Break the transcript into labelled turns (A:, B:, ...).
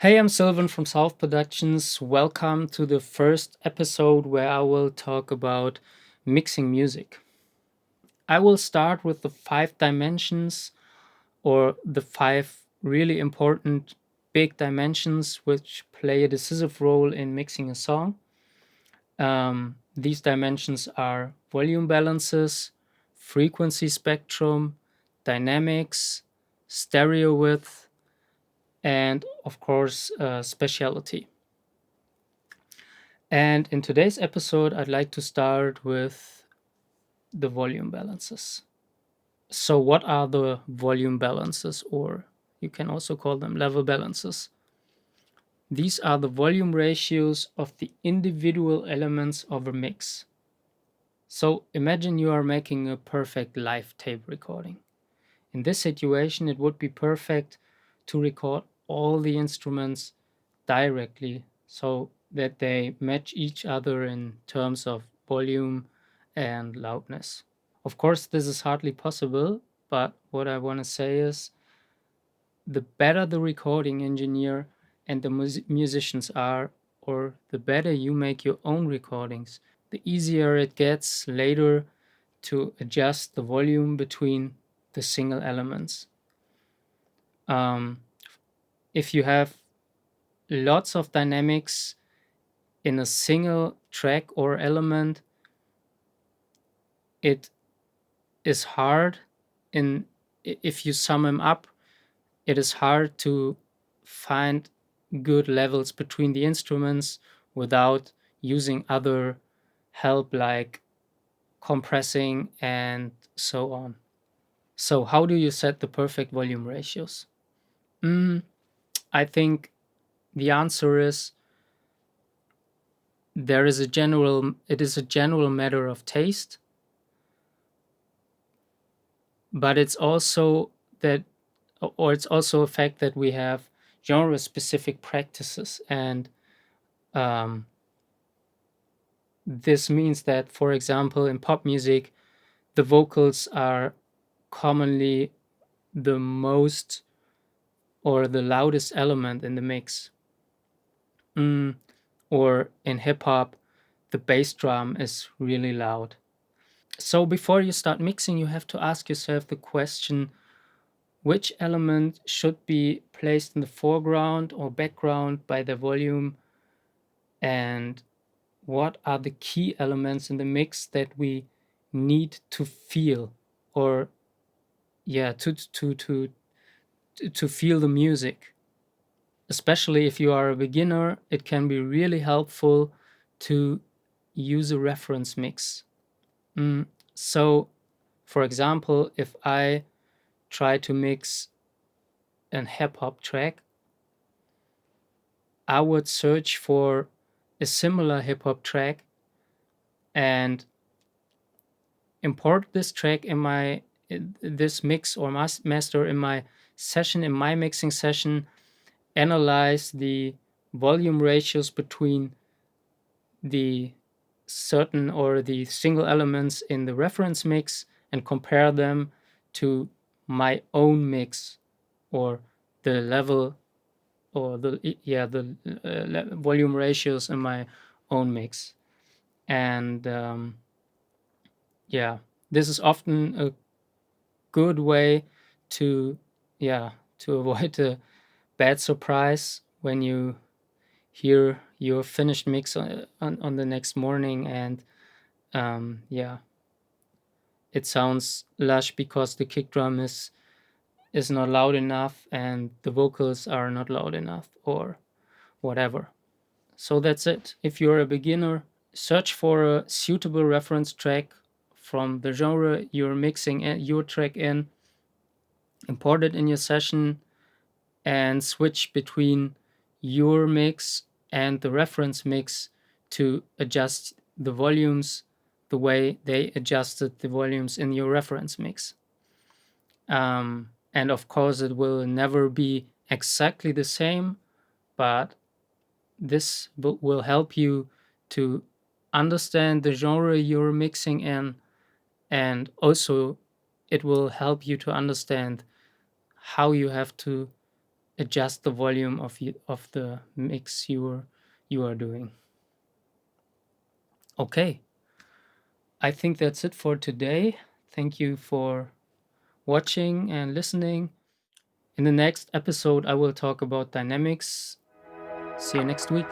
A: Hey, I'm Silvan from South Productions. Welcome to the first episode where I will talk about mixing music. I will start with the five dimensions or the five really important big dimensions which play a decisive role in mixing a song. These dimensions are volume balances, frequency spectrum, dynamics, stereo width, and of course, speciality. And in today's episode, I'd like to start with the volume balances. So, what are the volume balances, or you can also call them level balances? These are the volume ratios of the individual elements of a mix. So, imagine you are making a perfect live tape recording. In this situation, it would be perfect to record all the instruments directly so that they match each other in terms of volume and loudness. Of course, this is hardly possible, but what I want to say is the better the recording engineer and the musicians are, or the better you make your own recordings, the easier it gets later to adjust the volume between the single elements. Um, if you have lots of dynamics in a single track or element, it is hard in if you sum them up, it is hard to find good levels between the instruments without using other help like compressing and so on. So how do you set the perfect volume ratios? Mm, I think the answer is it is a general matter of taste, but it's also that or it's also a fact that we have genre specific practices, and um, this means that, for example, in pop music the vocals are commonly the most or the loudest element in the mix. mm, or in hip hop the bass drum is really loud. So before you start mixing you have to ask yourself the question, which element should be placed in the foreground or background by their volume, and what are the key elements in the mix that we need to feel, or yeah, to feel the music. Especially if you are a beginner, it can be really helpful to use a reference mix. Mm, so, for example, if I try to mix an hip hop track, I would search for a similar hip hop track and import this track in this mix or master in my session, in my mixing session, analyze the volume ratios between the certain or the single elements in the reference mix and compare them to my own mix, or the level or the volume ratios in my own mix. And yeah, this is often a good way to yeah to avoid a bad surprise when you hear your finished mix on the next morning, and yeah, it sounds lush because the kick drum is not loud enough and the vocals are not loud enough or whatever. So that's it. If you're a beginner, search for a suitable reference track from the genre you're mixing your track in, import it in your session, and switch between your mix and the reference mix to adjust the volumes the way they adjusted the volumes in your reference mix. And of course, it will never be exactly the same, but this will help you to understand the genre you're mixing in, and also it will help you to understand how you have to adjust the volume of the mix you are doing. Okay, I think that's it for today. Thank you for watching and listening. In the next episode, I will talk about dynamics. See you next week.